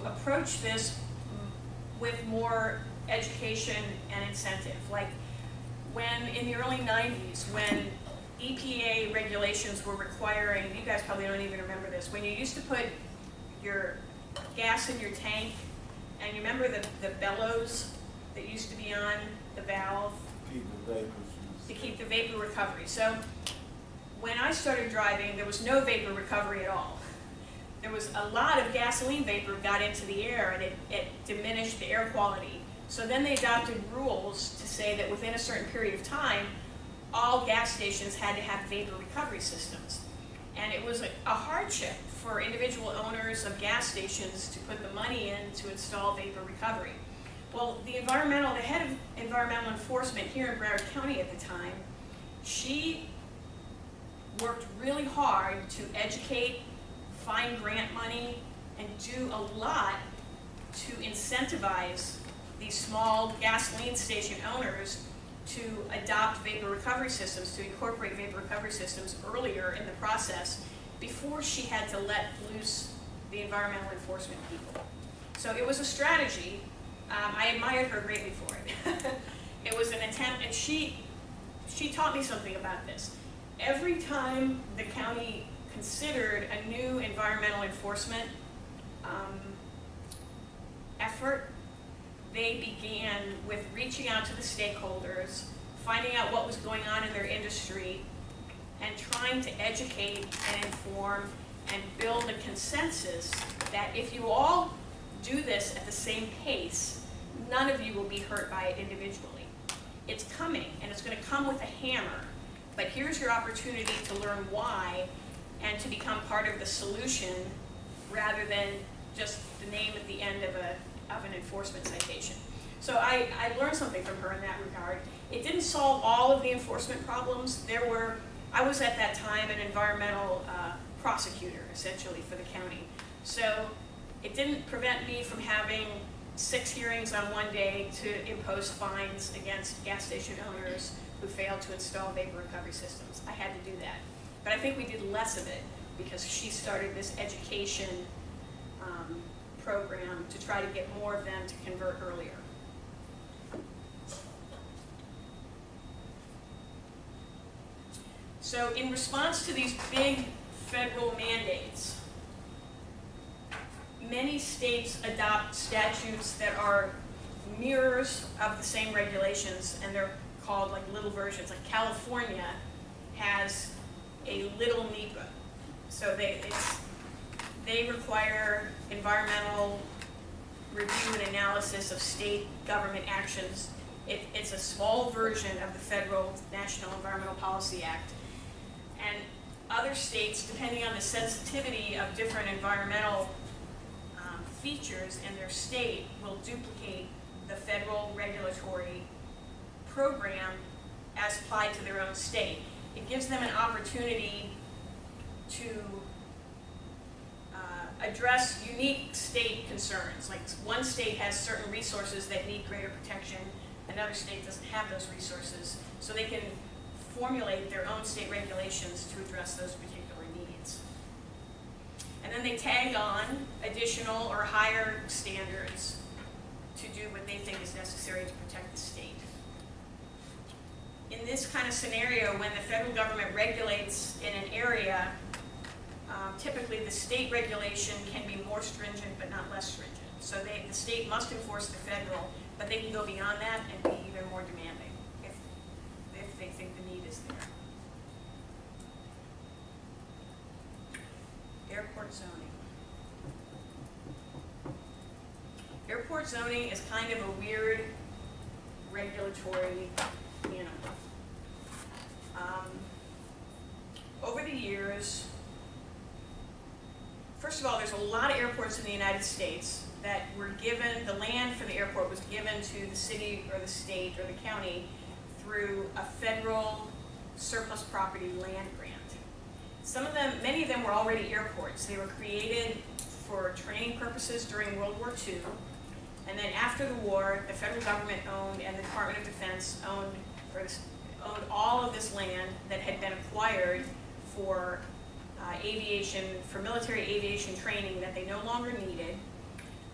approach this with more education and incentive. Like when, in the early 90s, when EPA regulations were requiring, you guys probably don't even remember this, when you used to put your gas in your tank, and you remember the bellows that used to be on the valve? To keep the vapor recovery. So when I started driving, there was no vapor recovery at all. There was a lot of gasoline vapor got into the air, and it diminished the air quality. So then they adopted rules to say that within a certain period of time, all gas stations had to have vapor recovery systems. And it was a hardship for individual owners of gas stations to put the money in to install vapor recovery. Well, the head of environmental enforcement here in Broward County at the time, she worked really hard to educate, find grant money, and do a lot to incentivize these small gasoline station owners to adopt vapor recovery systems, to incorporate vapor recovery systems earlier in the process before she had to let loose the environmental enforcement people. So it was a strategy. I admired her greatly for it. It was an attempt, and she taught me something about this. Every time the county considered a new environmental enforcement effort, they began with reaching out to the stakeholders, finding out what was going on in their industry, and trying to educate and inform and build a consensus that if you all do this at the same pace, none of you will be hurt by it individually. It's coming, and it's going to come with a hammer, but here's your opportunity to learn why and to become part of the solution rather than just the name at the end of an enforcement citation. So I learned something from her in that regard. It didn't solve all of the enforcement problems. I was at that time an environmental prosecutor, essentially, for the county. So it didn't prevent me from having 6 hearings on one day to impose fines against gas station owners who failed to install vapor recovery systems. I had to do that. But I think we did less of it because she started this education program to try to get more of them to convert earlier. So in response to these big federal mandates, many states adopt statutes that are mirrors of the same regulations, and they're called like little versions. Like California has a little NEPA. So they require environmental review and analysis of state government actions. It's a small version of the federal National Environmental Policy Act. And other states, depending on the sensitivity of different environmental features in their state, will duplicate the federal regulatory program as applied to their own state. It gives them an opportunity to address unique state concerns. Like one state has certain resources that need greater protection, another state doesn't have those resources, so they can formulate their own state regulations to address those particular needs. And then they tag on additional or higher standards to do what they think is necessary to protect the state. In this kind of scenario, when the federal government regulates in an area, typically the state regulation can be more stringent but not less stringent. So the state must enforce the federal, but they can go beyond that and be even more demanding if they think the need is there. Airport zoning. Airport zoning is kind of a weird regulatory animal. Over the years, first of all, there's a lot of airports in the United States that were given, the land for the airport was given to the city or the state or the county through a federal surplus property land grant. Some of them, many of them were already airports. They were created for training purposes during World War II. And then after the war, the federal government owned and the Department of Defense owned all of this land that had been acquired for aviation, for military aviation training that they no longer needed.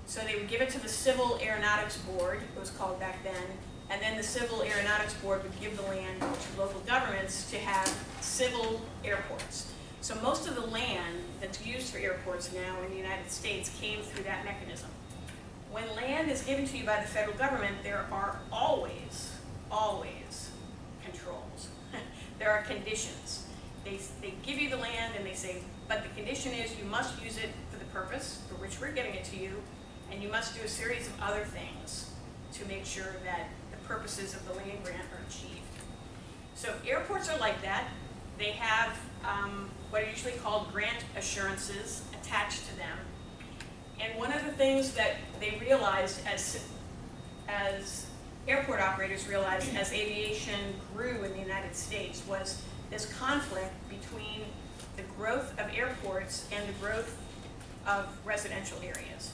So they would give it to the Civil Aeronautics Board, it was called back then, and then the Civil Aeronautics Board would give the land to local governments to have civil airports. So most of the land that's used for airports now in the United States came through that mechanism. When land is given to you by the federal government, there are always controls. There are conditions. They give you the land and they say, but the condition is you must use it for the purpose for which we're giving it to you, and you must do a series of other things to make sure that the purposes of the land grant are achieved. So airports are like that. They have what are usually called grant assurances attached to them. And one of the things that they realized as airport operators realized as aviation grew in the United States was this conflict between the growth of airports and the growth of residential areas.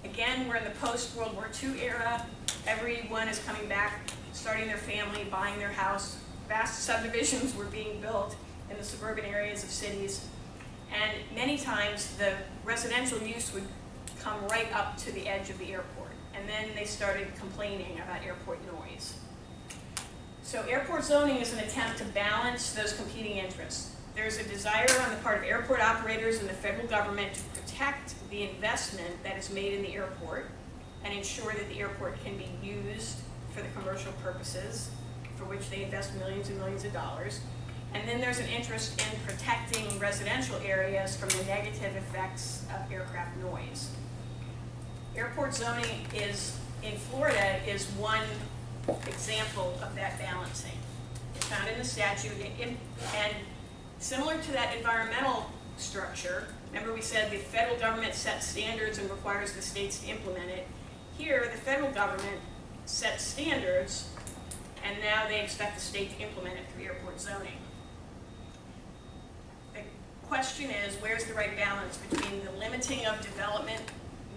Again, we're in the post-World War II era. Everyone is coming back, starting their family, buying their house. Vast subdivisions were being built in the suburban areas of cities. And many times the residential use would come right up to the edge of the airport. And then they started complaining about airport noise. So airport zoning is an attempt to balance those competing interests. There's a desire on the part of airport operators and the federal government to protect the investment that is made in the airport and ensure that the airport can be used for the commercial purposes for which they invest millions and millions of dollars. And then there's an interest in protecting residential areas from the negative effects of aircraft noise. Airport zoning in Florida is one example of that balancing. It's found in the statute, and similar to that environmental structure, remember we said the federal government sets standards and requires the states to implement it. Here, the federal government sets standards, and now they expect the state to implement it through airport zoning. The question is, where's the right balance between the limiting of development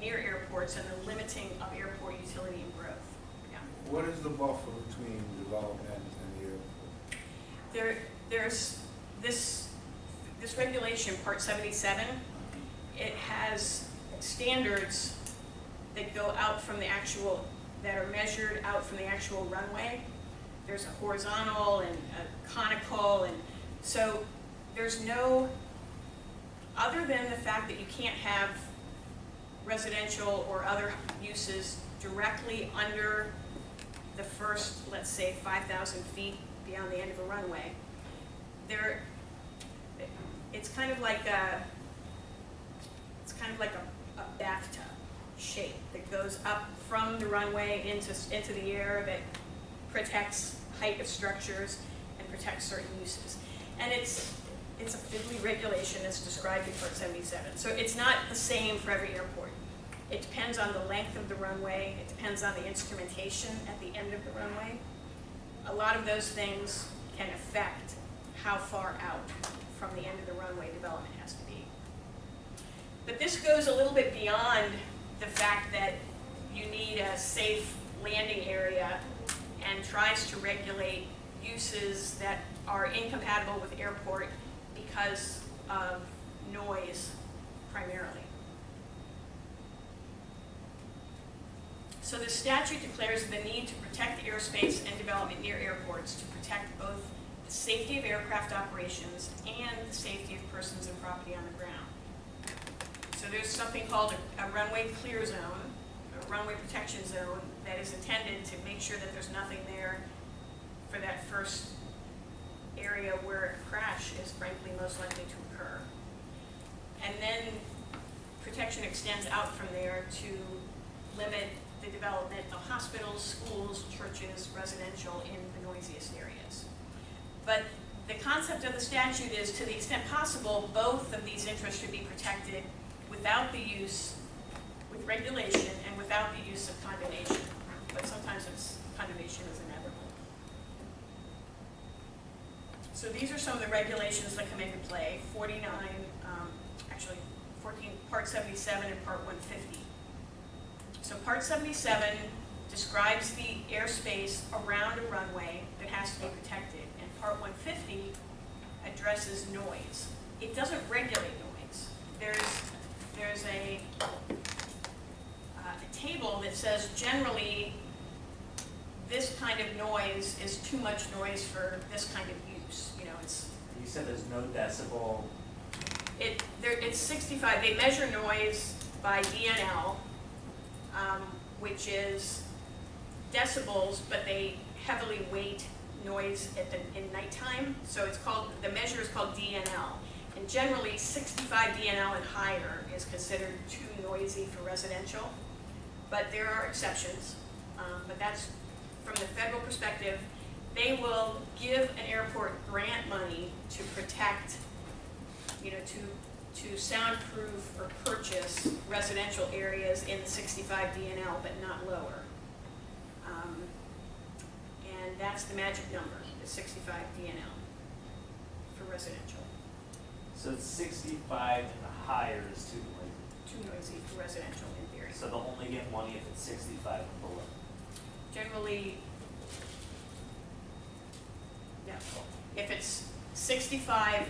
near airports and the limiting of airport utility and growth? Yeah. What is the buffer between development and the airport? There's this regulation, Part 77, it has standards that go out from the actual, that are measured out from the actual runway. There's a horizontal and a conical, and so there's no, other than the fact that you can't have residential or other uses directly under the first, let's say, 5,000 feet beyond the end of a runway. It's kind of like a bathtub shape that goes up from the runway into the air that protects height of structures and protects certain uses. And it's a fiddly regulation that's described in Part 77. So it's not the same for every airport. It depends on the length of the runway. It depends on the instrumentation at the end of the runway. A lot of those things can affect how far out from the end of the runway development has to be. But this goes a little bit beyond the fact that you need a safe landing area and tries to regulate uses that are incompatible with airport because of noise primarily. So the statute declares the need to protect airspace and development near airports to protect both the safety of aircraft operations and the safety of persons and property on the ground. So there's something called a runway clear zone, a runway protection zone, that is intended to make sure that there's nothing there for that first area where a crash is frankly most likely to occur. And then protection extends out from there to limit the development of hospitals, schools, churches, residential in the noisiest areas. But the concept of the statute is, to the extent possible, both of these interests should be protected without the use, with regulation, and without the use of condemnation. But sometimes condemnation is inevitable. So these are some of the regulations that come into play, 49, actually 14, Part 77 and Part 150. So Part 77 describes the airspace around a runway that has to be protected, and Part 150 addresses noise. It doesn't regulate noise. There's a that says generally this kind of noise is too much noise for this kind of use. You know, it's You said there's no decibel. it's 65. They measure noise by DNL, which is decibels, but they heavily weight noise in nighttime. So it's called, the measure is called DNL. And generally 65 DNL and higher is considered too noisy for residential. But there are exceptions. But that's from the federal perspective. They will give an airport grant money to protect, you know, to soundproof or purchase residential areas in the 65 DNL, but not lower. And that's the magic number, the 65 DNL for residential. So it's 65 and higher is too noisy. Too noisy for residential in theory. So they'll only get money if it's 65 and below. Generally, yeah, if it's 65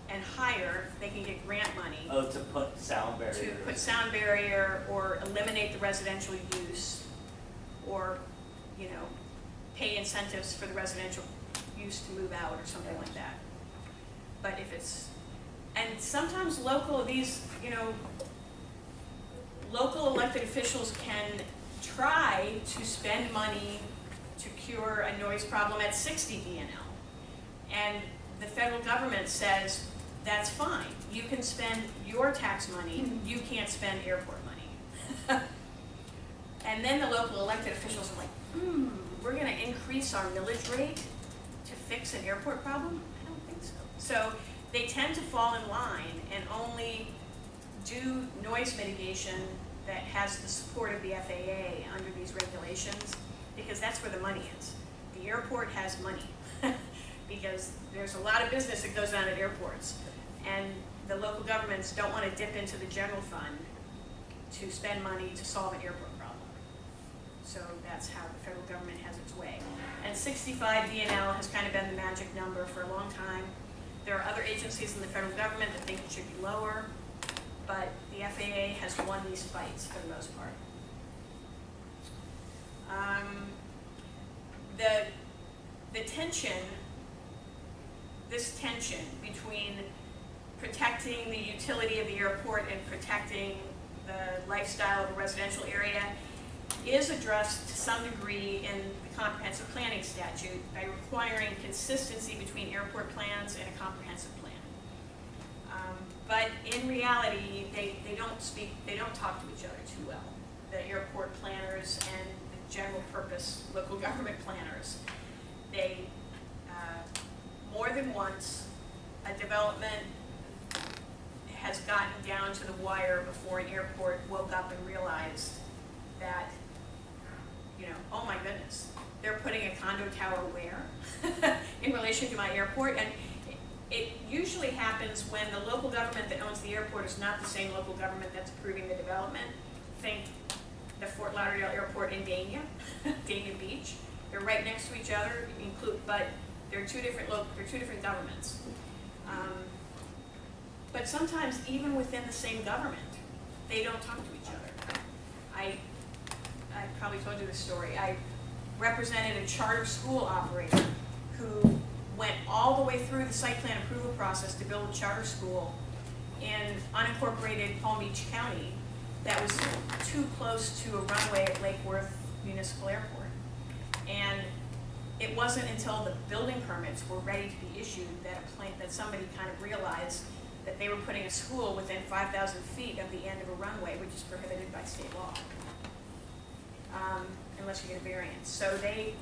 and higher, they can get grant money. Oh, to put sound barriers. To put sound barrier or eliminate the residential use, or, you know, pay incentives for the residential use to move out or something like that. But if it's, and sometimes local, these, you know, local elected officials can try to spend money to cure a noise problem at 60 DNL. And the federal government says, that's fine. You can spend your tax money, you can't spend airport money. And then the local elected officials are like, we're gonna increase our millage rate to fix an airport problem? I don't think so. So they tend to fall in line and only do noise mitigation that has the support of the FAA under these regulations, because that's where the money is. The airport has money because there's a lot of business that goes on at airports, and the local governments don't want to dip into the general fund to spend money to solve an airport problem. So that's how the federal government has its way. And 65 DNL has kind of been the magic number for a long time. There are other agencies in the federal government that think it should be lower, but the FAA has won these fights for the most part. The tension, this tension between protecting the utility of the airport and protecting the lifestyle of a residential area is addressed to some degree in the comprehensive planning statute by requiring consistency between airport plans and a comprehensive plan. But in reality, they don't talk to each other too well. The airport planners and the general purpose local government planners, they, more than once, a development has gotten down to the wire before an airport woke up and realized that, you know, oh my goodness, they're putting a condo tower where in relation to my airport. And it usually happens when the local government that owns the airport is not the same local government that's approving the development. Think the Fort Lauderdale Airport in Dania, Dania Beach. They're right next to each other, but they're two different governments. But sometimes even within the same government, they don't talk to each other. I probably told you this story. I represented a charter school operator who went all the way through the site plan approval process to build a charter school in unincorporated Palm Beach County that was too close to a runway at Lake Worth Municipal Airport. And it wasn't until the building permits were ready to be issued that somebody kind of realized that they were putting a school within 5,000 feet of the end of a runway, which is prohibited by state law, unless you get a variance. So they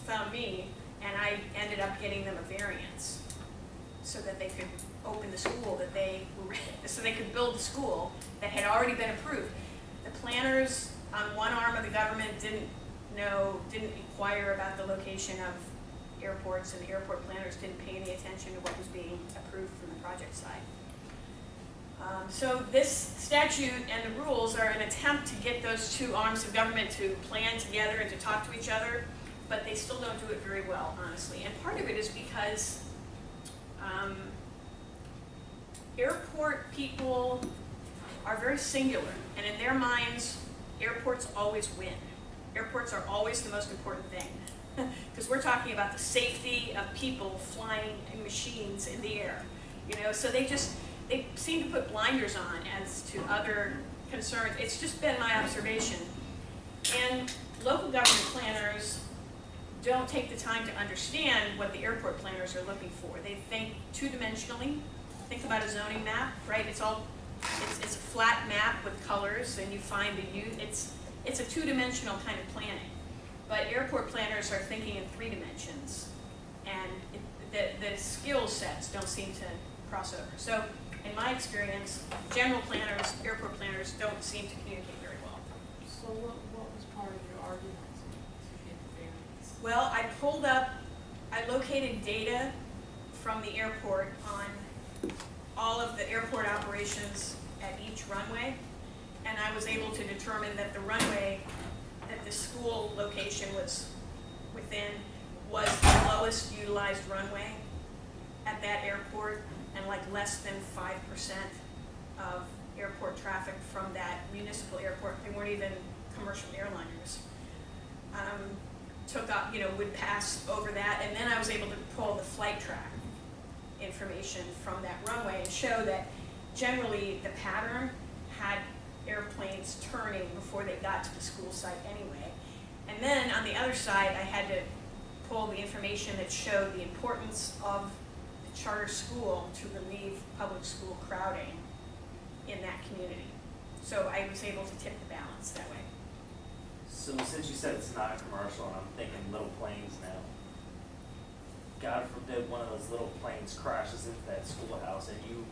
found me, and I ended up getting them a variance so that they could open the school so they could build the school that had already been approved. The planners on one arm of the government didn't inquire about the location of airports, and the airport planners didn't pay any attention to what was being approved from the project side. So this statute and the rules are an attempt to get those two arms of government to plan together and to talk to each other, but they still don't do it very well, honestly. And part of it is because airport people are very singular, and in their minds, airports always win. Airports are always the most important thing. Because we're talking about the safety of people flying in machines in the air. So they seem to put blinders on as to other concerns. It's just been my observation. And local government planners don't take the time to understand what the airport planners are looking for. They think two-dimensionally. Think about a zoning map, right? It's a flat map with colors, and you find it's a two-dimensional kind of planning. But airport planners are thinking in 3 dimensions, and the skill sets don't seem to cross over. So, in my experience, general planners, airport planners don't seem to communicate very well. So what was part of your argument to get the variance? Well, I located data from the airport on all of the airport operations at each runway, and I was able to determine that the runway that the school location was within was the lowest utilized runway at that airport, and like less than 5% of airport traffic from that municipal airport, they weren't even commercial airliners, would pass over that. And then I was able to pull the flight track information from that runway and show that generally the pattern had airplanes turning before they got to the school site anyway. And then on the other side, I had to pull the information that showed the importance of the charter school to relieve public school crowding in that community. So I was able to tip the balance that way. So since you said it's not a commercial, and I'm thinking little planes now, God forbid one of those little planes crashes into that schoolhouse and you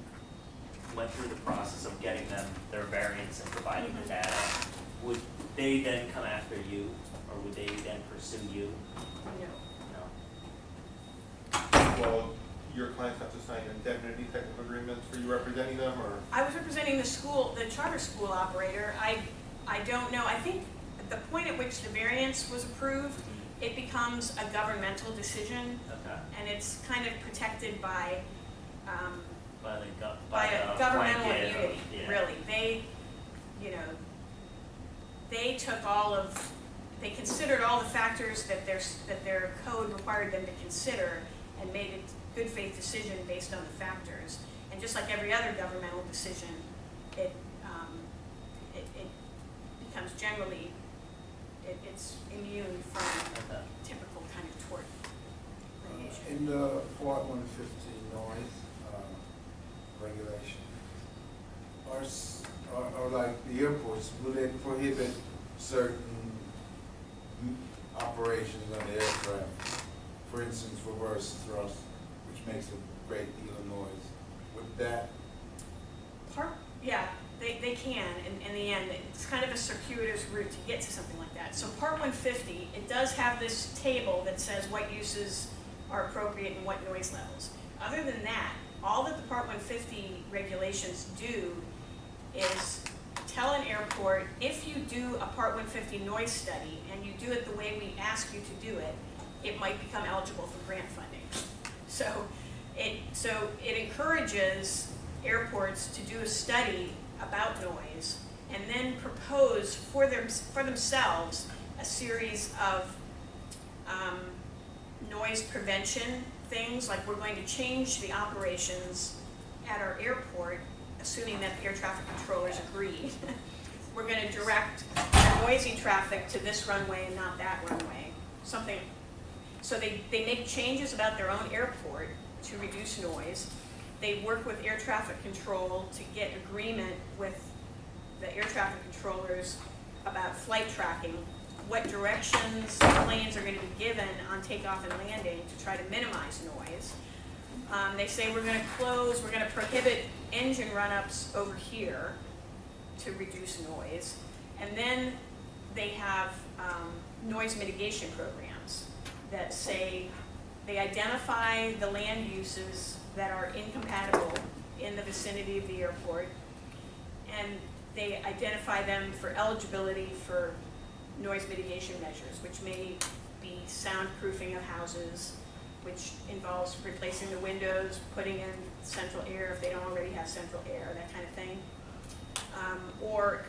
went through the process of getting them their variance and providing the data, would they then come after you, or would they then pursue you? No. No. Well, your clients have to sign indemnity type of agreements for you representing them, or? I was representing the school, the charter school operator. I don't know. I think at the point at which the variance was approved, it becomes a governmental decision, Okay. and it's kind of protected by By a governmental blanket, immunity. yeah. Really, they took they considered all the factors that their code required them to consider, and made a good faith decision based on the factors. And just like every other governmental decision, it becomes generally, it's immune from Okay. typical kind of tort litigation. In the Part 150 noise regulation, are like the airports, will they prohibit certain operations on the aircraft? For instance, reverse thrust, which makes a great deal of noise. Would that? Yeah, they can, in the end. It's kind of a circuitous route to get to something like that. So Part 150, it does have this table that says what uses are appropriate and what noise levels. Other than that, all that the Part 150 regulations do is tell an airport, if you do a Part 150 noise study and you do it the way we ask you to do it, it might become eligible for grant funding. So it encourages airports to do a study about noise and then propose for themselves a series of noise prevention things, like we're going to change the operations at our airport, assuming that the air traffic controllers agree. We're going to direct noisy traffic to this runway and not that runway. Something. So they make changes about their own airport to reduce noise. They work with air traffic control to get agreement with the air traffic controllers about flight tracking, what directions planes are going to be given on takeoff and landing to try to minimize noise. They say we're going to prohibit engine run-ups over here to reduce noise. And then they have noise mitigation programs that say they identify the land uses that are incompatible in the vicinity of the airport, and they identify them for eligibility for noise mitigation measures, which may be soundproofing of houses, which involves replacing the windows, putting in central air if they don't already have central air, that kind of thing. Or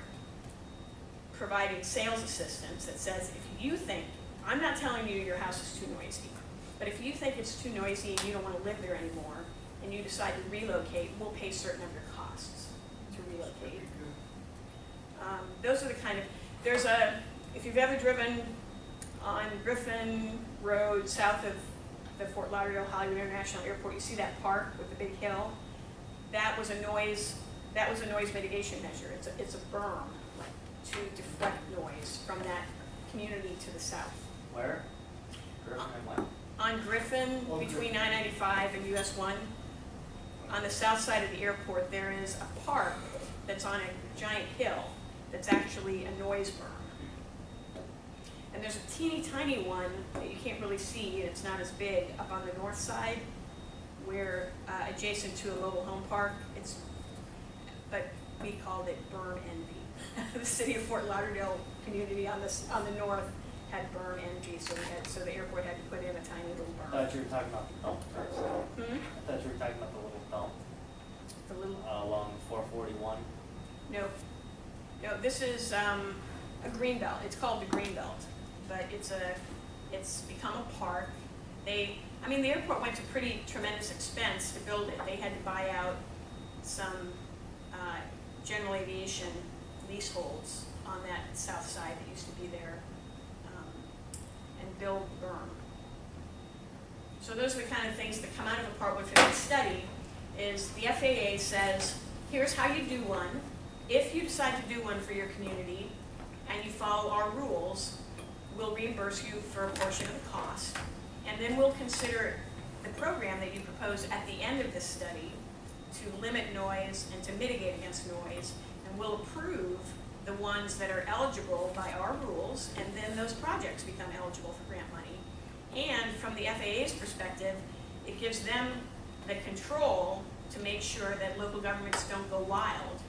providing sales assistance that says, if you think, I'm not telling you your house is too noisy, but if you think it's too noisy and you don't want to live there anymore, and you decide to relocate, we'll pay certain of your costs to relocate. Those are the kind of, there's a, if you've ever driven on Griffin Road south of the Fort Lauderdale Hollywood International Airport, you see that park with the big hill? That was a noise mitigation measure. It's a berm to deflect noise from that community to the south. Where? Griffin and what? On Griffin, between 995 and US 1, on the south side of the airport, there is a park that's on a giant hill that's actually a noise berm. And there's a teeny tiny one that you can't really see, and it's not as big, up on the north side, where adjacent to a mobile home park. But we called it berm envy. The city of Fort Lauderdale community on the north had berm envy, so the airport had to put in a tiny little berm. I thought you were talking about the dump first. Hmm? I thought you were talking about the little dump The little. along 441. No, this is a green belt. It's called the green belt, but it's become a park. The airport went to pretty tremendous expense to build it. They had to buy out some general aviation leaseholds on that south side that used to be there, and build berm. So those are the kind of things that come out of a Part 150 study. Is the FAA says, here's how you do one. If you decide to do one for your community and you follow our rules, we'll reimburse you for a portion of the cost. And then we'll consider the program that you propose at the end of this study to limit noise and to mitigate against noise. And we'll approve the ones that are eligible by our rules, and then those projects become eligible for grant money. And from the FAA's perspective, it gives them the control to make sure that local governments don't go wild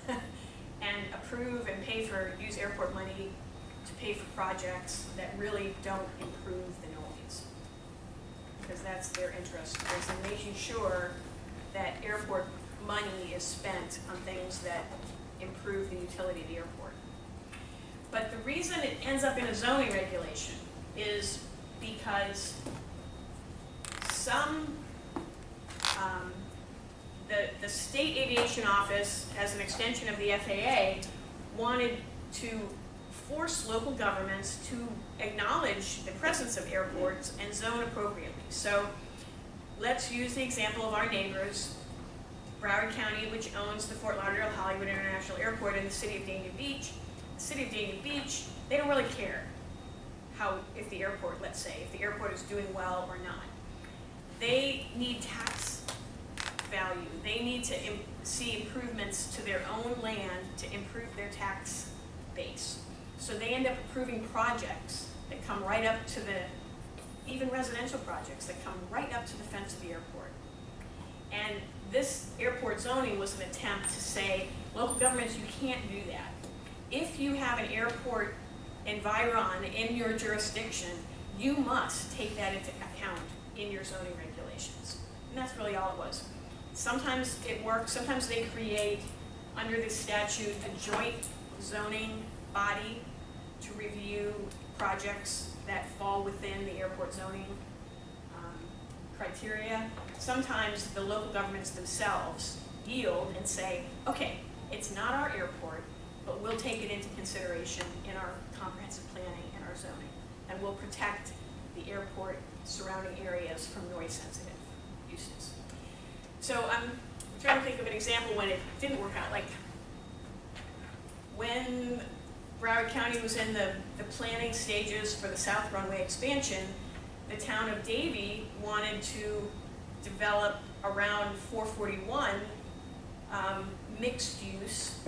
and approve and use airport money to pay for projects that really don't improve the noise. Because that's their interest, is in making sure that airport money is spent on things that improve the utility of the airport. But the reason it ends up in a zoning regulation is because the state aviation office, as an extension of the FAA, wanted to force local governments to acknowledge the presence of airports and zone appropriately. So let's use the example of our neighbors, Broward County, which owns the Fort Lauderdale Hollywood International Airport, and the city of Dania Beach. The city of Dania Beach, they don't really care if the airport, let's say, if the airport is doing well or not. They need tax value. They need to see improvements to their own land to improve their tax base. So they end up approving projects that come right up to even residential projects that come right up to the fence of the airport. And this airport zoning was an attempt to say, local governments, you can't do that. If you have an airport environ in your jurisdiction, you must take that into account in your zoning regulations. And that's really all it was. Sometimes it works, sometimes they create, under this statute, a joint zoning body to review projects that fall within the airport zoning criteria. Sometimes the local governments themselves yield and say, okay, it's not our airport, but we'll take it into consideration in our comprehensive planning and our zoning. And we'll protect the airport surrounding areas from noise-sensitive uses. So I'm trying to think of an example when it didn't work out. Like when Broward County was in the planning stages for the South Runway expansion, the town of Davie wanted to develop around 441 mixed use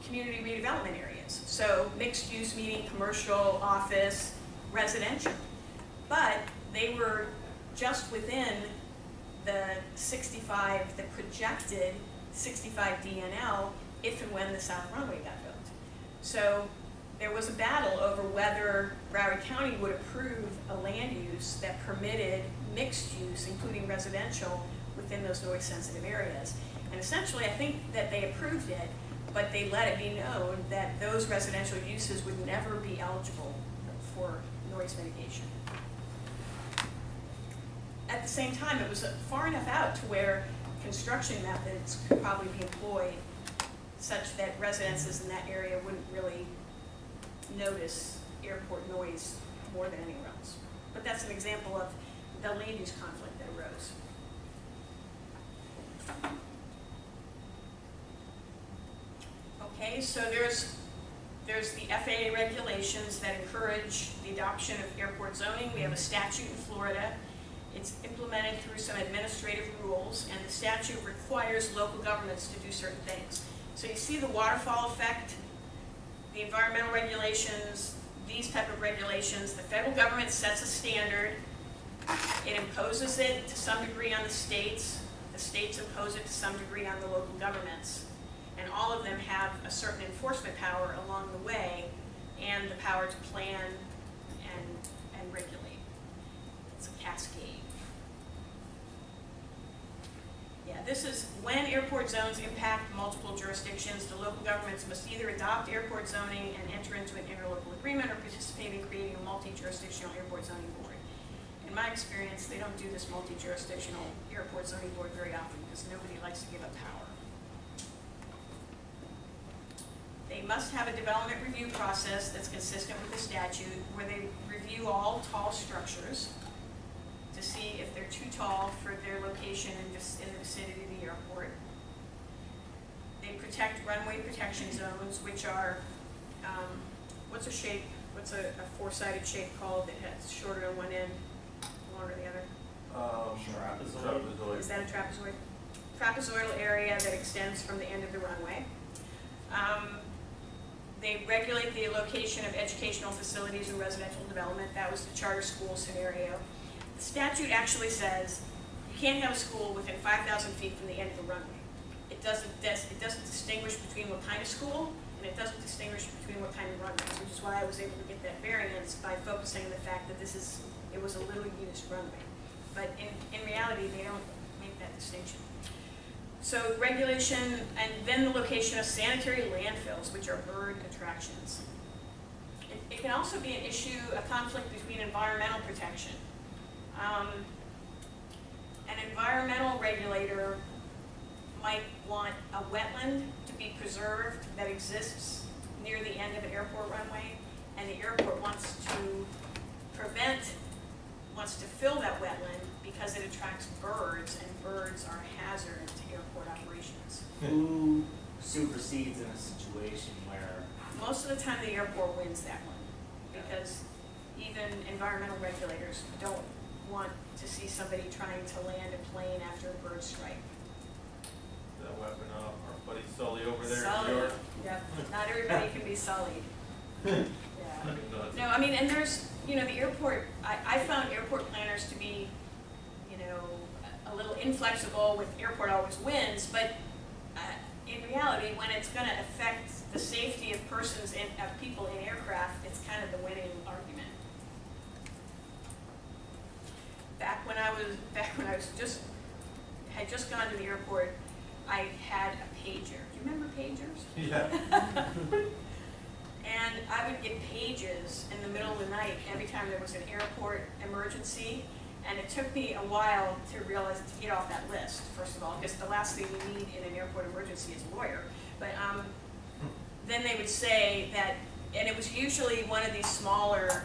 community redevelopment areas. So mixed use meaning commercial, office, residential. But they were just within the projected 65 DNL if and when the South Runway got built. So there was a battle over whether Broward County would approve a land use that permitted mixed use, including residential, within those noise sensitive areas. And essentially, I think that they approved it, but they let it be known that those residential uses would never be eligible for noise mitigation. At the same time, it was far enough out to where construction methods could probably be employed such that residences in that area wouldn't really notice airport noise more than anywhere else. But that's an example of the land use conflict that arose. Okay, so there's the FAA regulations that encourage the adoption of airport zoning. We have a statute in Florida. It's implemented through some administrative rules, and the statute requires local governments to do certain things. So you see the waterfall effect, the environmental regulations, these type of regulations. The federal government sets a standard. It imposes it to some degree on the states. The states impose it to some degree on the local governments. And all of them have a certain enforcement power along the way and the power to plan and regulate. It's a cascade. Yeah, this is when airport zones impact multiple jurisdictions, the local governments must either adopt airport zoning and enter into an interlocal agreement or participate in creating a multi-jurisdictional airport zoning board. In my experience, they don't do this multi-jurisdictional airport zoning board very often because nobody likes to give up power. They must have a development review process that's consistent with the statute where they review all tall structures to see if they're too tall for their location in the vicinity of the airport. They protect runway protection zones, which are, what's a shape, what's a four-sided shape called that has shorter on one end, longer the other? Trapezoid. Is that a trapezoid? Trapezoidal area that extends from the end of the runway. They regulate the location of educational facilities and residential development. That was the charter school scenario. The statute actually says you can't have a school within 5,000 feet from the end of the runway. It doesn't distinguish between what kind of school, and it doesn't distinguish between what kind of runway, which is why I was able to get that variance by focusing on the fact that it was a little used runway. But in reality, they don't make that distinction. So regulation, and then the location of sanitary landfills, which are bird attractions. It can also be an issue, a conflict between environmental protection. An environmental regulator might want a wetland to be preserved that exists near the end of an airport runway, and the airport wants to fill that wetland because it attracts birds, and birds are a hazard to airport operations. Who supersedes in a situation where? Most of the time the airport wins that one, because even environmental regulators don't want to see somebody trying to land a plane after a bird strike. That weapon up, our buddy Sully over there in Sullied. New York. Yep, not everybody can be sullied. Yeah. Nuts. No, I mean, and there's, the airport, I found airport planners to be, a little inflexible with airport always wins, but in reality, when it's going to affect the safety of people in aircraft, it's kind of the winning argument. Back when I had just gone to the airport, I had a pager. Do you remember pagers? Yeah. And I would get pages in the middle of the night every time there was an airport emergency, and it took me a while to realize to get off that list, first of all, because the last thing you need in an airport emergency is a lawyer. But then they would say that, and it was usually one of these smaller,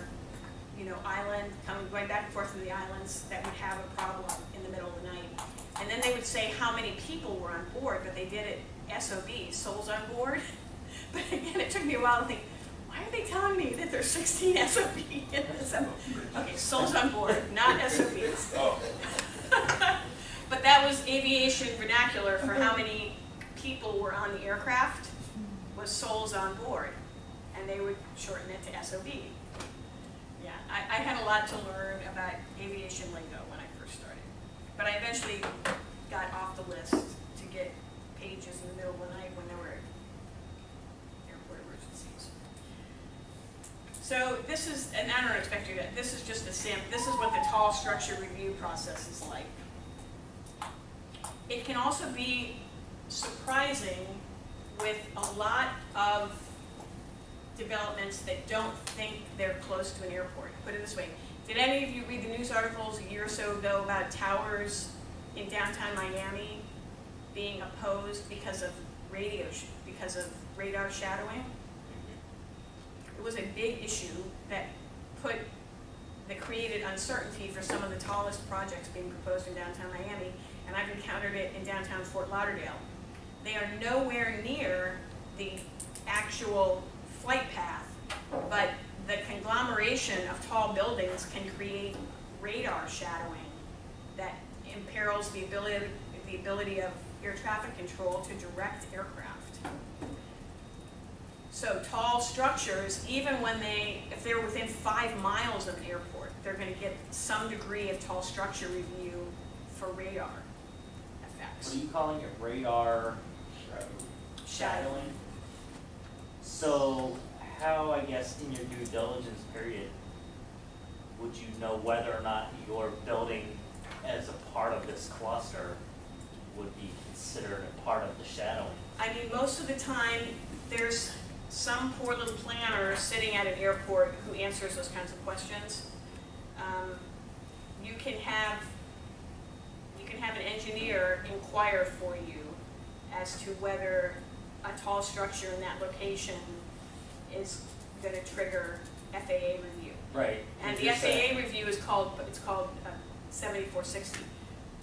island, going back and forth to the islands that would have a problem in the middle of the night. And then they would say how many people were on board, but they did it SOB, souls on board. But again, it took me a while to think, why are they telling me that there's 16 SOB in this? Okay, souls on board, not SOBs. Oh. But that was aviation vernacular for how many people were on the aircraft, was souls on board. And they would shorten it to SOB. Yeah, I had a lot to learn about aviation lingo when I first started. But I eventually got off the list to get pages in the middle of the night when there were airport emergencies. So this is, and I don't expect you to, this is just a sample. This is what the tall structure review process is like. It can also be surprising with a lot of developments that don't think they're close to an airport. Put it this way, did any of you read the news articles a year or so ago about towers in downtown Miami being opposed because of radar shadowing? It was a big issue that created uncertainty for some of the tallest projects being proposed in downtown Miami, and I've encountered it in downtown Fort Lauderdale. They are nowhere near the actual flight path, but the conglomeration of tall buildings can create radar shadowing that imperils the ability of air traffic control to direct aircraft. So tall structures, even when if they're within 5 miles of an airport, they're going to get some degree of tall structure review for radar effects. What are you calling it? Radar shadowing? So how, I guess, in your due diligence period, would you know whether or not your building as a part of this cluster would be considered a part of the shadowing? I mean, most of the time, there's some poor little planner sitting at an airport who answers those kinds of questions. You can have an engineer inquire for you as to whether a tall structure in that location is going to trigger FAA review. Right. And the FAA review is called 7460.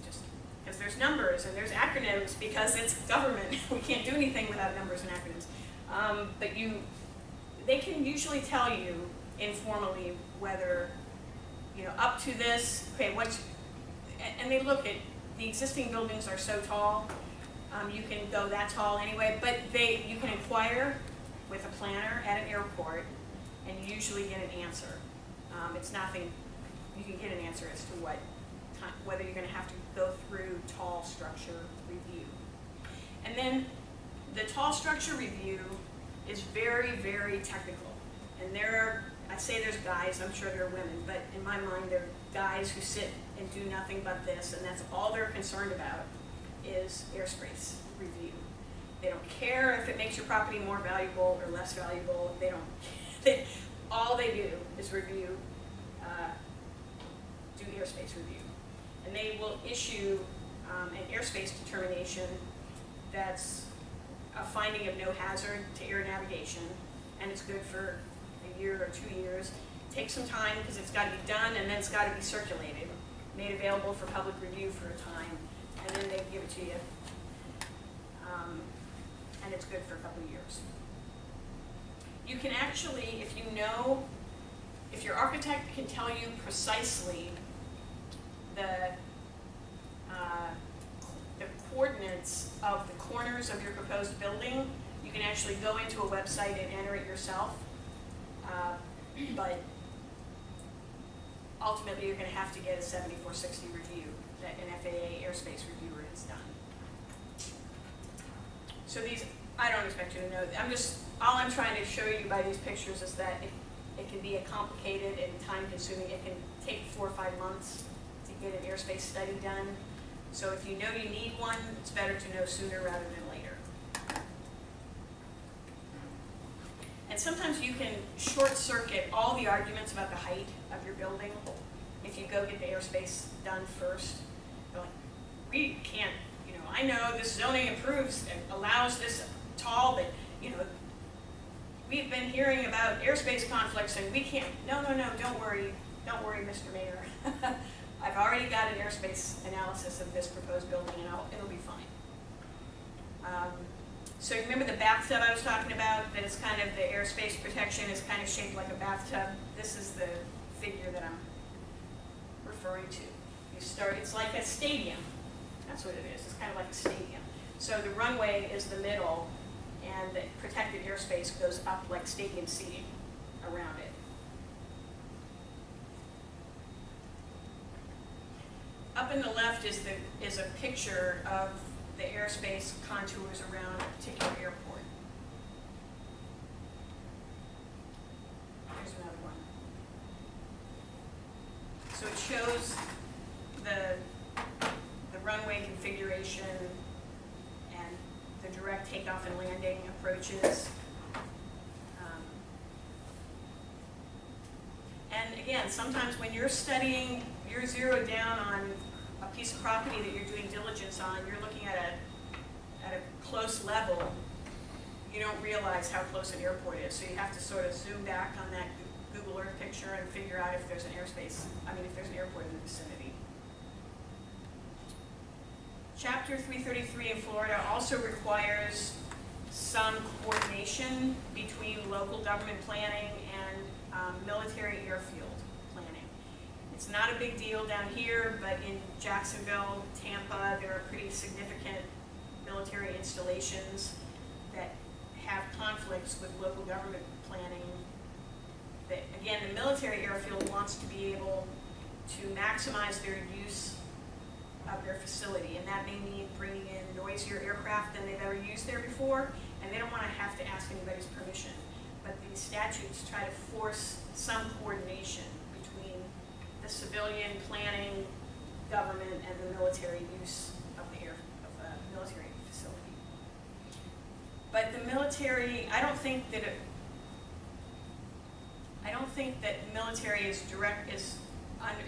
Just because there's numbers and there's acronyms, because it's government. We can't do anything without numbers and acronyms. But they can usually tell you informally whether, up to this, okay, and they look at, the existing buildings are so tall, you can go that tall anyway, but you can inquire with a planner at an airport, and you usually get an answer. It's nothing, you can get an answer as to whether you're going to have to go through tall structure review. And then the tall structure review is very, very technical. And I say there's guys, I'm sure there are women, but in my mind there are guys who sit and do nothing but this, and that's all they're concerned about is airspace review. They don't care if it makes your property more valuable or less valuable. All they do is do airspace review. And they will issue an airspace determination that's a finding of no hazard to air navigation, and it's good for a year or 2 years. It takes some time because it's got to be done, and then it's got to be circulated, made available for public review for a time, and then they give it to you. And it's good for a couple of years. You can actually, if your architect can tell you precisely the coordinates of the corners of your proposed building, you can actually go into a website and enter it yourself. But ultimately, you're going to have to get a 7460 review that an FAA airspace reviewer has done. So these, I don't expect you to know. All I'm trying to show you by these pictures is that it can be a complicated and time-consuming. It can take 4 or 5 months to get an airspace study done. So if you know you need one, it's better to know sooner rather than later. And sometimes you can short-circuit all the arguments about the height of your building if you go get the airspace done first. You're like, we can't, I know this zoning approves and allows this tall, but, we've been hearing about airspace conflicts and we can't. No, don't worry, Mr. Mayor. I've already got an airspace analysis of this proposed building, and it'll be fine. So remember the bathtub I was talking about, that it's kind of, the airspace protection is kind of shaped like a bathtub? This is the figure that I'm referring to. It's like a stadium. That's what it is. It's kind of like a stadium. So the runway is the middle, and the protected airspace goes up like stadium seating around it. Up in the left is a picture of the airspace contours around a particular airport. Here's another one. So it shows the runway configuration and the direct takeoff and landing approaches. And again, sometimes when you're studying, you're zeroed down on a piece of property that you're doing diligence on, you're looking at a close level, you don't realize how close an airport is. So you have to sort of zoom back on that Google Earth picture and figure out if there's an if there's an airport in the vicinity. Chapter 333 in Florida also requires some coordination between local government planning and military airfield planning. It's not a big deal down here, but in Jacksonville, Tampa, there are pretty significant military installations that have conflicts with local government planning. That, again, the military airfield wants to be able to maximize their use of their facility, and that may mean bringing in noisier aircraft than they've ever used there before, and they don't want to have to ask anybody's permission. But these statutes try to force some coordination between the civilian planning government and the military use of the military facility. But the military, I don't think that military is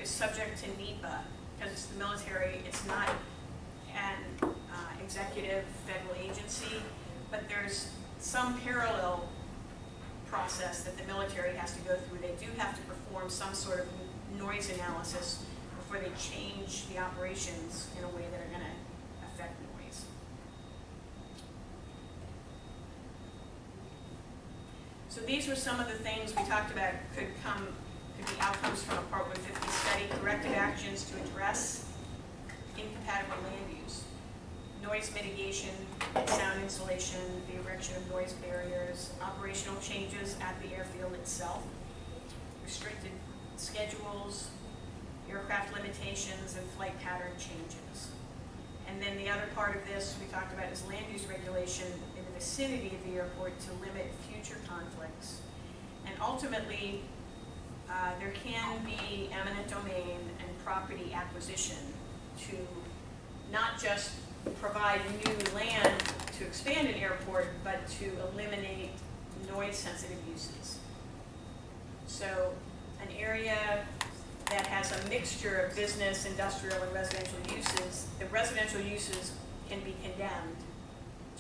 subject to NEPA, because it's the military. It's not an executive federal agency, but there's some parallel process that the military has to go through. They do have to perform some sort of noise analysis before they change the operations in a way that are going to affect noise. So these were some of the things we talked about could be outcomes from a Part 150 study: corrective actions to address incompatible land use, noise mitigation, sound insulation, the erection of noise barriers, operational changes at the airfield itself, restricted schedules, aircraft limitations, and flight pattern changes. And then the other part of this we talked about is land use regulation in the vicinity of the airport to limit future conflicts. And ultimately, there can be eminent domain and property acquisition to not just provide new land to expand an airport, but to eliminate noise-sensitive uses. So an area that has a mixture of business, industrial, and residential uses, the residential uses can be condemned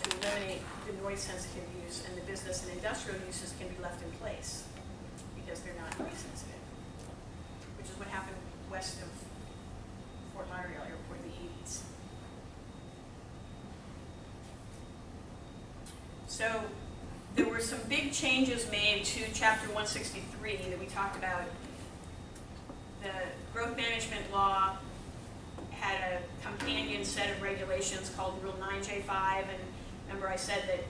to eliminate the noise-sensitive use, and the business and industrial uses can be left in place because they're not noise-sensitive, which is what happened west of Fort Lauderdale Airport in the 80s. So there were some big changes made to Chapter 163 that we talked about. The growth management law had a companion set of regulations called Rule 9J5, and remember I said that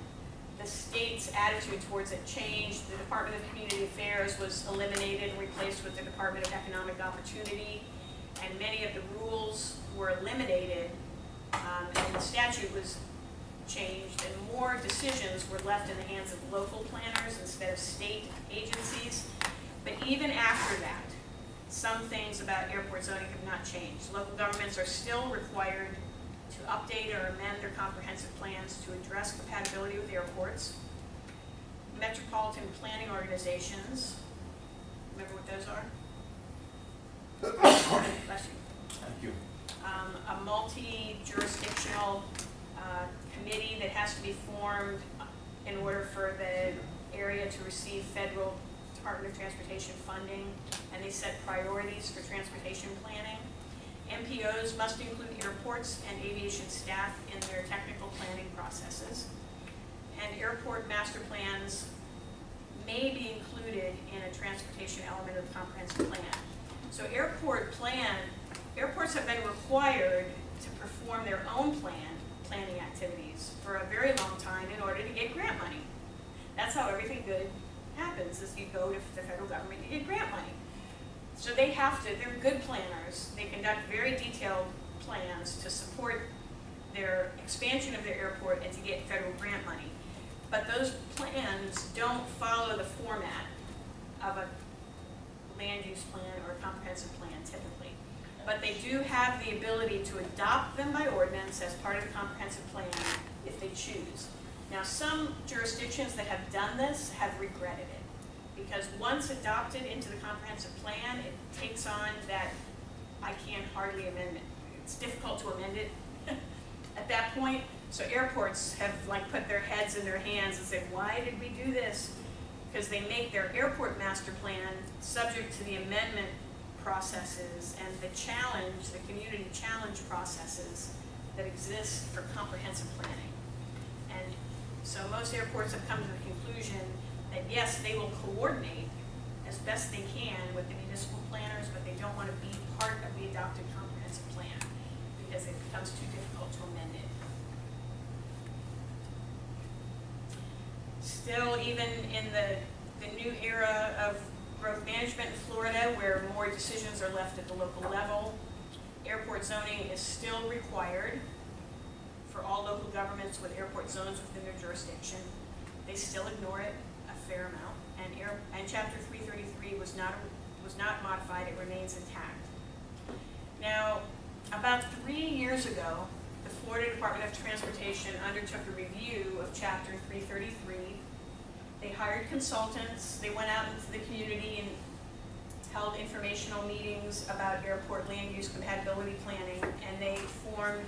the state's attitude towards it changed. The Department of Community Affairs was eliminated and replaced with the Department of Economic Opportunity, and many of the rules were eliminated, and the statute was changed, and more decisions were left in the hands of local planners instead of state agencies. But even after that, some things about airport zoning have not changed. Local governments are still required to update or amend their comprehensive plans to address compatibility with airports. Metropolitan planning organizations, remember what those are? Bless you. Thank you. A multi-jurisdictional committee that has to be formed in order for the area to receive federal Department of Transportation funding, and they set priorities for transportation planning. MPOs must include airports and aviation staff in their technical planning processes. And airport master plans may be included in a transportation element of the comprehensive plan. So airports have been required to perform their own planning activities for a very long time in order to get grant money. That's how everything good happens, is you go to the federal government, you get grant money. So they're good planners. They conduct very detailed plans to support their expansion of their airport and to get federal grant money. But those plans don't follow the format of a land use plan or a comprehensive plan typically. But they do have the ability to adopt them by ordinance as part of the comprehensive plan if they choose. Now, some jurisdictions that have done this have regretted it, because once adopted into the comprehensive plan, it takes on that I can hardly amend it. It's difficult to amend it at that point. So airports have like put their heads in their hands and said, why did we do this? Because they make their airport master plan subject to the amendment processes and the challenge, the community challenge processes that exist for comprehensive planning. And so most airports have come to the conclusion that yes, they will coordinate as best they can with the municipal planners, but they don't want to be part of the adopted comprehensive plan because it becomes too difficult to amend it. Still, even in the new era of growth management in Florida, where more decisions are left at the local level, airport zoning is still required for all local governments with airport zones within their jurisdiction. They still ignore it a fair amount, and Chapter 333 was not modified. It remains intact. Now, about 3 years ago, the Florida Department of Transportation undertook a review of Chapter 333. They hired consultants. They went out into the community and held informational meetings about airport land use compatibility planning, and they formed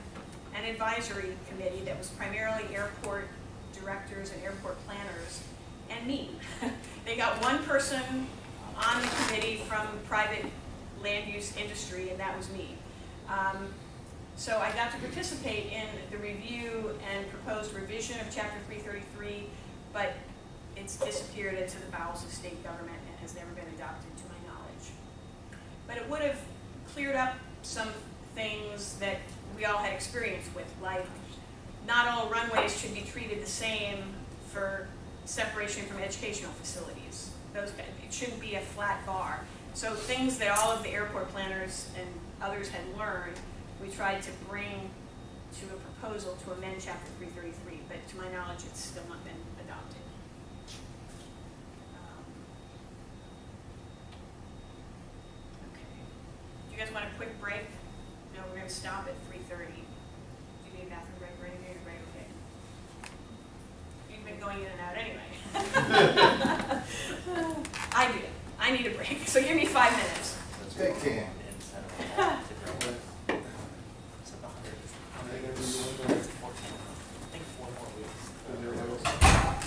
an advisory committee that was primarily airport directors and airport planners, and me. They got one person on the committee from private land use industry, and that was me. So I got to participate in the review and proposed revision of Chapter 333, but it's disappeared into the bowels of state government and has never been adopted to my knowledge. But it would have cleared up some things that we all had experience with, like not all runways should be treated the same for separation from educational facilities. It shouldn't be a flat bar. So things that all of the airport planners and others had learned, we tried to bring to a proposal to amend Chapter 333, but to my knowledge, it's still not been adopted. Okay. Do you guys want a quick break? No, we're going to stop at 3:30. Do you need a bathroom break or anything? You're great, okay. You've been going in and out anyway. I do. I need a break, so give me 5 minutes. They can.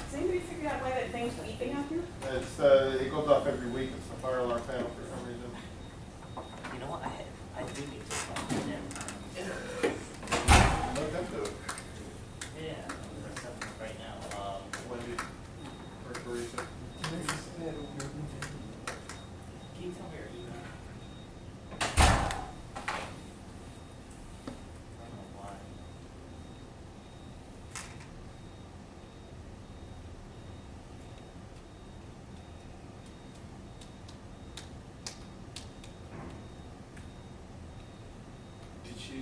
Has anybody figured out why that thing's beeping out here? It goes off every week. It's the fire alarm panel for some reason. You know what, I do need to find him. Look into it. Yeah, that's something right now. Wendy, or Teresa. Can you tell me your email? I don't know why. Did she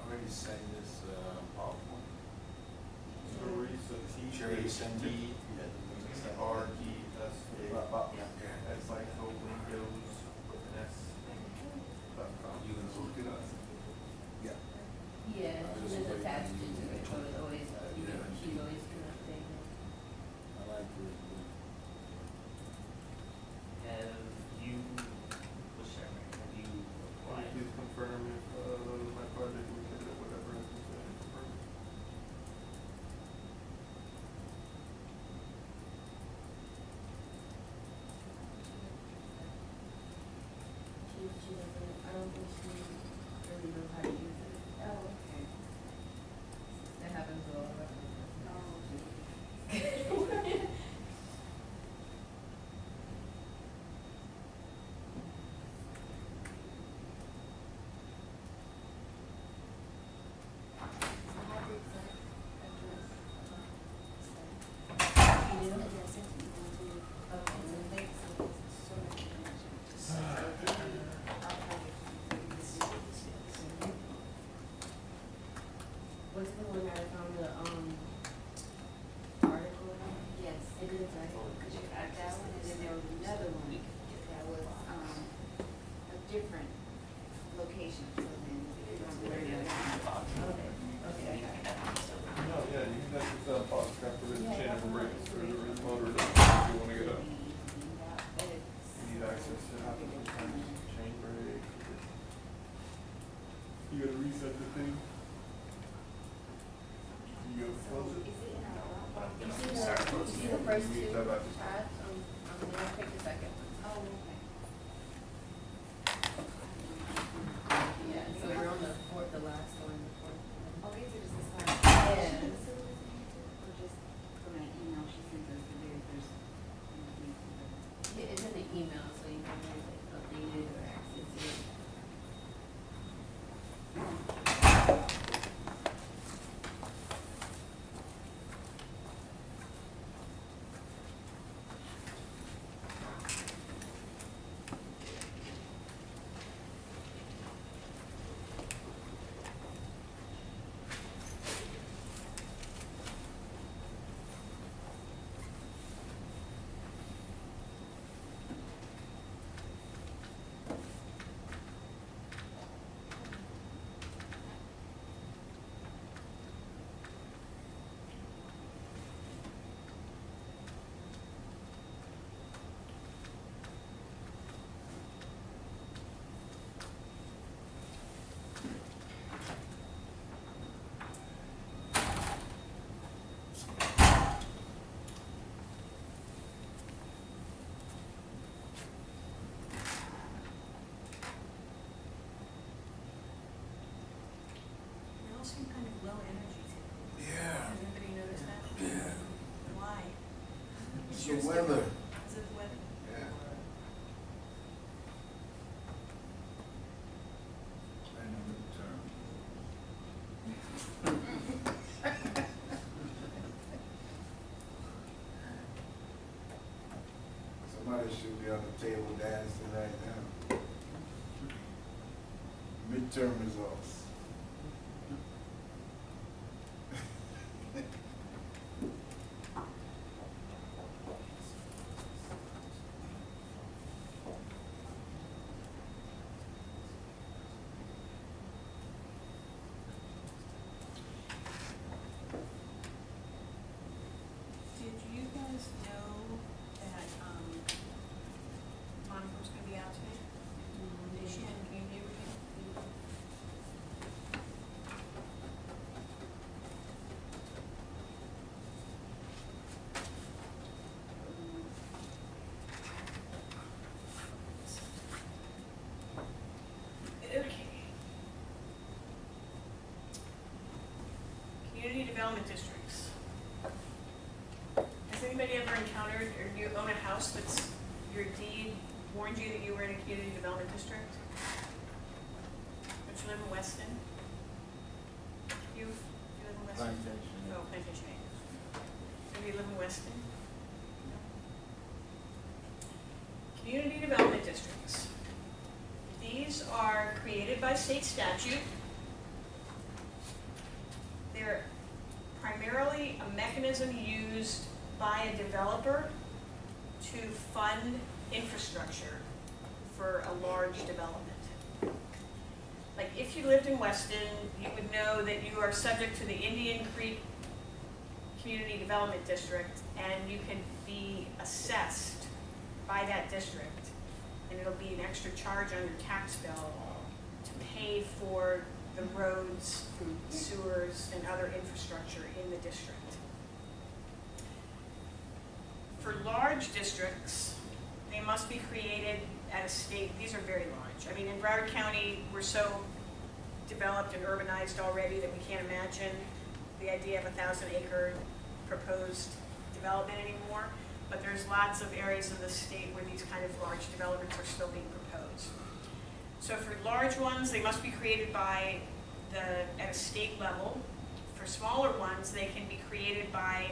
already send this PowerPoint? Teresa, Sherry sent it? T-R-E-S. Yeah. It's like the Windows with an S.com. You gonna look it up? Yeah. Yeah, she was attached to it, so it's always, she's always connecting. I like it. Have you, what's that, have you applied? Please confirm if my project we did it, whatever is confirmed. She doesn't, I don't think she really knows how to use it. Oh, okay. That happens with all of us. You do? Okay, what's the one that I found the article in? Yes. It is, right? Because you got that one, and then there was another one that was, a different location, so then you don't really know. Okay, okay, I got it. No, yeah, Yeah, you can have this podcast for the chain of brakes or the motor if you want to get up. You need access to have it sometimes, chain brake. You gotta reset the thing. You gotta close it. Is it in our But I'm You gonna see start the, closing you see it. the first You two need that back. tabs on the, pick the second one. Oh, okay. Yeah, so we're on the fourth, the last one, the fourth. Oh, these are just the slides. Yeah. Or just from an email she sent us the very first. Yeah, it's in the email, so you can like update it or access it. They all seem kind of low energy today. Yeah. Has anybody noticed that? Yeah. Why? It's Yours the weather. Is it the weather? Yeah. I know the term. Somebody should be on the table dancing right now. Midterm results. Did you guys know that, Monica was gonna be out today? Did she have a community review? Okay. Community development districts. Has anybody ever encountered, or you own a house that's, your deed warned you that you were in a community development district? Don't you live in Weston? You live in Weston? Plantation. Oh, Plantation Acres. Maybe you live in Weston? Community development districts. These are created by state statute. They're primarily a mechanism used by a developer to fund infrastructure for a large development. Like if you lived in Weston, you would know that you are subject to the Indian Creek Community Development District, and you can be assessed by that district. And it'll be an extra charge on your tax bill to pay for the roads, sewers, and other infrastructure in the district. For large districts, they must be created at a state, these are very large. I mean, in Broward County, we're so developed and urbanized already that we can't imagine the idea of a 1,000-acre proposed development anymore. But there's lots of areas in the state where these kind of large developments are still being proposed. So for large ones, they must be created by at a state level. For smaller ones, they can be created by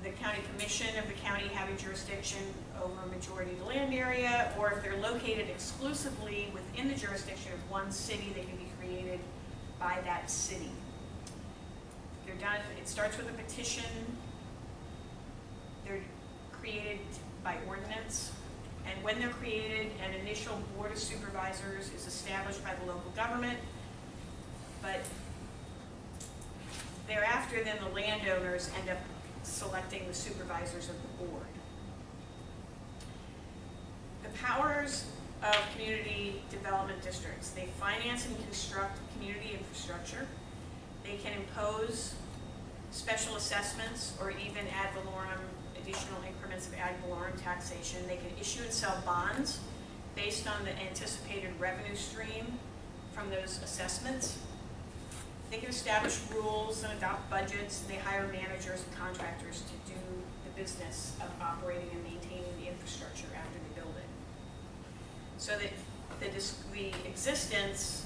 the county commission of the county having jurisdiction over a majority of the land area, or if they're located exclusively within the jurisdiction of one city, they can be created by that city. They're done, it starts with a petition. They're created by ordinance, and when they're created, an initial board of supervisors is established by the local government, but thereafter, then the landowners end up selecting the supervisors of the board. The powers of community development districts: they finance and construct community infrastructure. They can impose special assessments or even ad valorem, additional increments of ad valorem taxation. They can issue and sell bonds based on the anticipated revenue stream from those assessments. They can establish rules and adopt budgets. They hire managers and contractors to do the business of operating and maintaining the infrastructure after they build it. So that the existence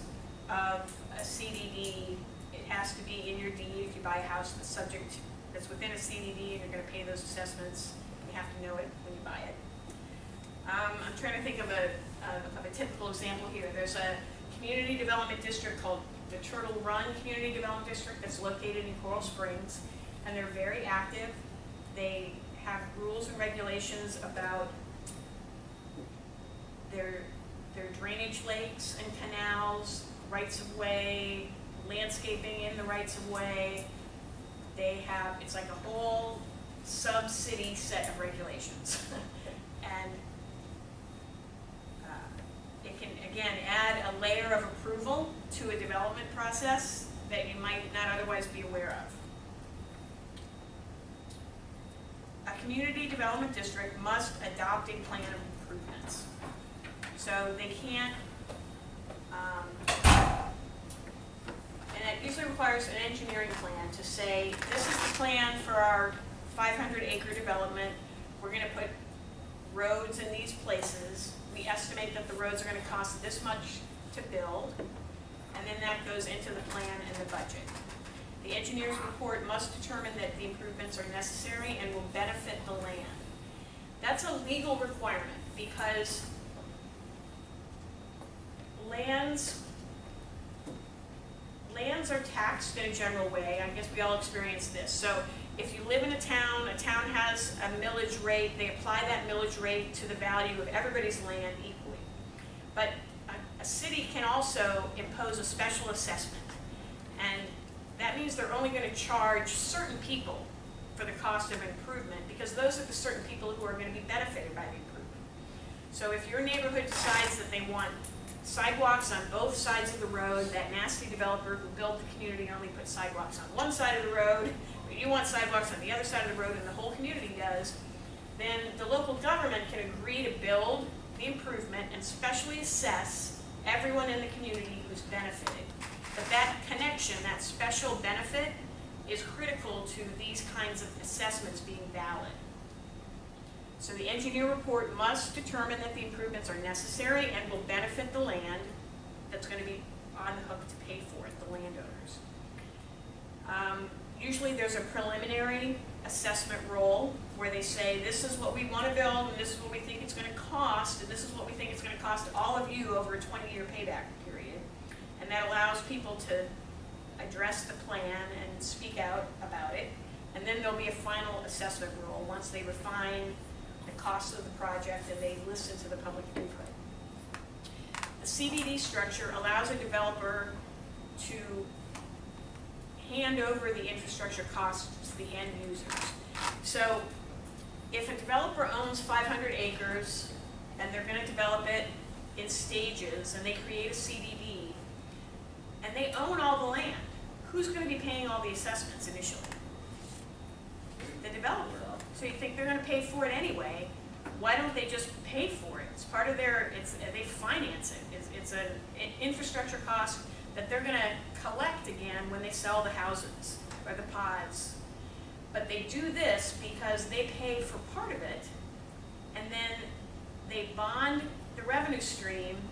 of a CDD, it has to be in your deed. If you buy a house that's within a CDD and you're going to pay those assessments, you have to know it when you buy it. I'm trying to think of a typical example here. There's a community development district called the Turtle Run Community Development District that's located in Coral Springs, and they're very active. They have rules and regulations about their drainage lakes and canals, rights of way, landscaping in the rights of way. They have, it's like a whole sub-city set of regulations. And it can, again, add a layer of approval to a development process that you might not otherwise be aware of. A community development district must adopt a plan of improvements. So they can't, and it usually requires an engineering plan to say, this is the plan for our 500-acre development. We're going to put roads in these places. We estimate that the roads are going to cost this much to build, and then that goes into the plan and the budget. The engineer's report must determine that the improvements are necessary and will benefit the land. That's a legal requirement because lands are taxed in a general way. I guess we all experience this. So if you live in a town has a millage rate, they apply that millage rate to the value of everybody's land equally. But a city can also impose a special assessment, and that means they're only going to charge certain people for the cost of improvement because those are the certain people who are going to be benefited by the improvement. So if your neighborhood decides that they want sidewalks on both sides of the road, that nasty developer who built the community only put sidewalks on one side of the road, but you want sidewalks on the other side of the road and the whole community does, then the local government can agree to build the improvement and specially assess everyone in the community who's benefited. But that connection, that special benefit, is critical to these kinds of assessments being valid. So the engineer report must determine that the improvements are necessary and will benefit the land that's going to be on the hook to pay for it, the landowners. Usually there's a preliminary assessment role where they say, this is what we want to build, and this is what we think it's going to cost, and this is what we think it's going to cost all of you over a 20-year payback period. And that allows people to address the plan and speak out about it. And then there'll be a final assessment role once they refine the cost of the project and they listen to the public input. The CDD structure allows a developer to hand over the infrastructure costs to the end users. So if a developer owns 500 acres and they're going to develop it in stages and they create a CDD and they own all the land, who's going to be paying all the assessments initially? The developer. So you think they're going to pay for it anyway. Why don't they just pay for it? It's part of their, they finance it. It's an infrastructure cost that they're going to collect again when they sell the houses or the pods. But they do this because they pay for part of it, and then they bond the revenue stream,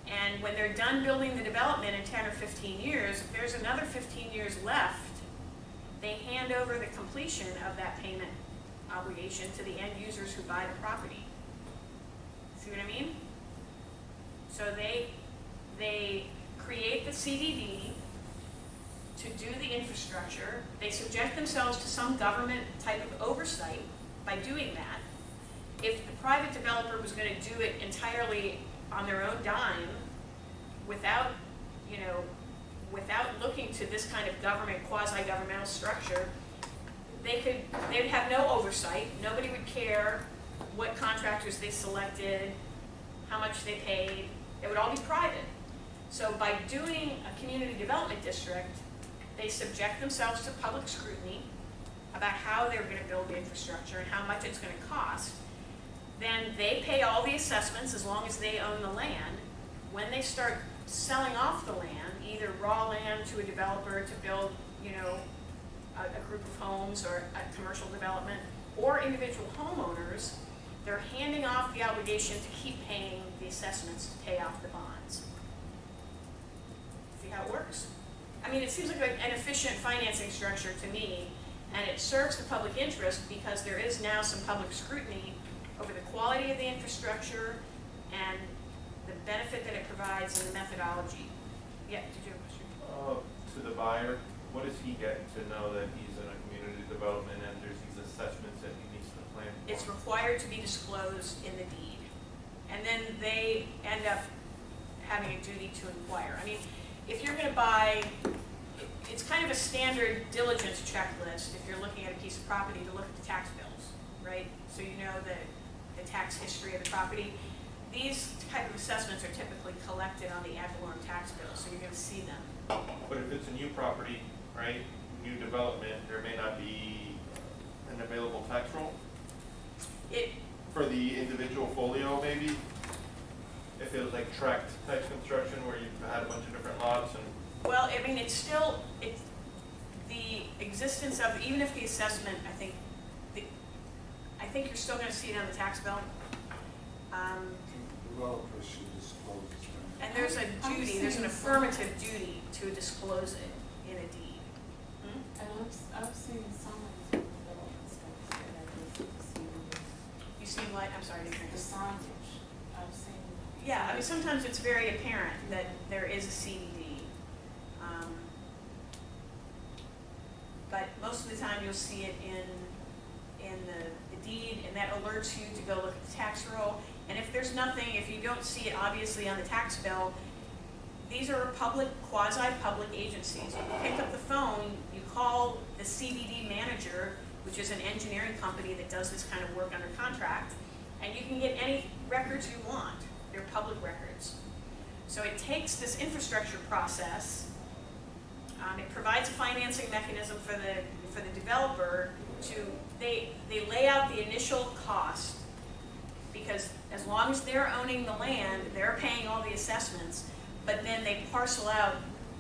and when they're done building the development in 10 or 15 years, if there's another 15 years left, they hand over the completion of that payment obligation to the end users who buy the property. See what I mean? So they create the CDD to do the infrastructure. They subject themselves to some government type of oversight by doing that. If the private developer was going to do it entirely on their own dime, without, without looking to this kind of government, quasi-governmental structure, they'd have no oversight. Nobody would care what contractors they selected, how much they paid. It would all be private. So by doing a community development district, they subject themselves to public scrutiny about how they're going to build the infrastructure and how much it's going to cost. Then they pay all the assessments as long as they own the land. When they start selling off the land, either raw land to a developer to build, you know, a group of homes or a commercial development, or individual homeowners, they're handing off the obligation to keep paying the assessments to pay off the bonds. See how it works? I mean, it seems like an efficient financing structure to me, and it serves the public interest because there is now some public scrutiny over the quality of the infrastructure and the benefit that it provides and the methodology. Yeah, did you have a question? To the buyer, what is he getting to know that he's in a community development and there's these assessments that he needs to plan for? It's required to be disclosed in the deed. And then they end up having a duty to inquire. I mean, if you're going to buy, it's kind of a standard diligence checklist if you're looking at a piece of property to look at the tax bills, right? So you know the tax history of the property. These type of assessments are typically collected on the ad valorem tax bill, so you're going to see them. But if it's a new property, right, new development, there may not be an available tax roll for the individual folio, maybe? If it was like tract type construction where you had a bunch of different lots and... Well, I mean, it's still, the existence of, even if the assessment, I think you're still going to see it on the tax bill. Developers should disclose it. And there's a duty, there's an affirmative duty to disclose it in a deed. And I've seen some of these development stuff that I just see You see what? I'm sorry, I didn't hear the you. signage. I've seen. Yeah, I mean, sometimes it's very apparent that there is a CDD. But most of the time you'll see it in the deed, and that alerts you to go look at the tax roll. And if there's nothing, if you don't see it obviously on the tax bill, these are public, quasi-public agencies. You pick up the phone, you call the CDD manager, which is an engineering company that does this kind of work under contract, and you can get any records you want. They're public records. So it takes this infrastructure process, it provides a financing mechanism for the developer to, they lay out the initial cost, because as long as they're owning the land, they're paying all the assessments, but then they parcel out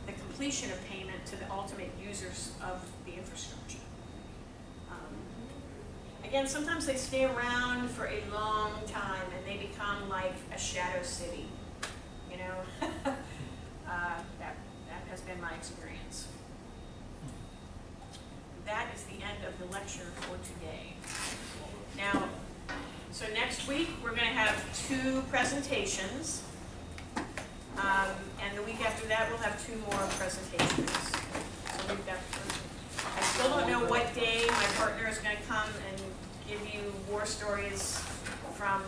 the completion of payment to the ultimate users of the infrastructure. Again, sometimes they stay around for a long time and they become like a shadow city, you know. That has been my experience. That is the end of the lecture for today. Now, so next week we're going to have 2 presentations, and the week after that we'll have 2 more presentations. So we've got, I still don't know what day my partner is going to come and give you war stories from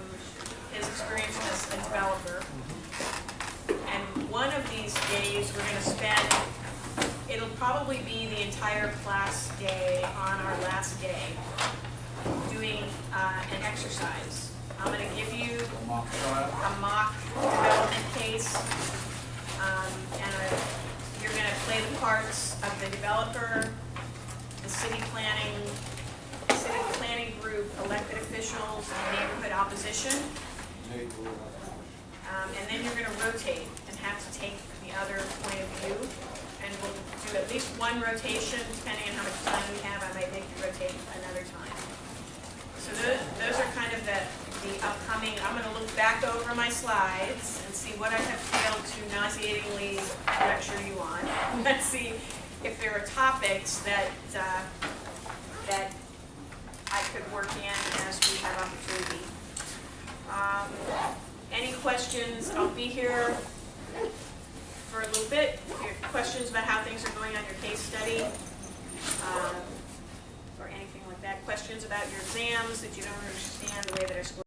his experience as a developer. And one of these days we're going to spend, it'll probably be the entire class day on our last day, doing an exercise. I'm going to give you a mock development case, and you're going to play the parts of the developer, the city planning group, elected officials, and neighborhood opposition. And then you're going to rotate and have to take the other point of view. And we'll do at least 1 rotation, depending on how much time we have. I might make you rotate another time. So those are kind of the upcoming. I'm going to look back over my slides and see what I have failed to nauseatingly lecture you on. Let's see if there are topics that I could work in as we have opportunity. Any questions? I'll be here for a little bit. If you have questions about how things are going on your case study, or anything like that, questions about your exams that you don't understand the way that are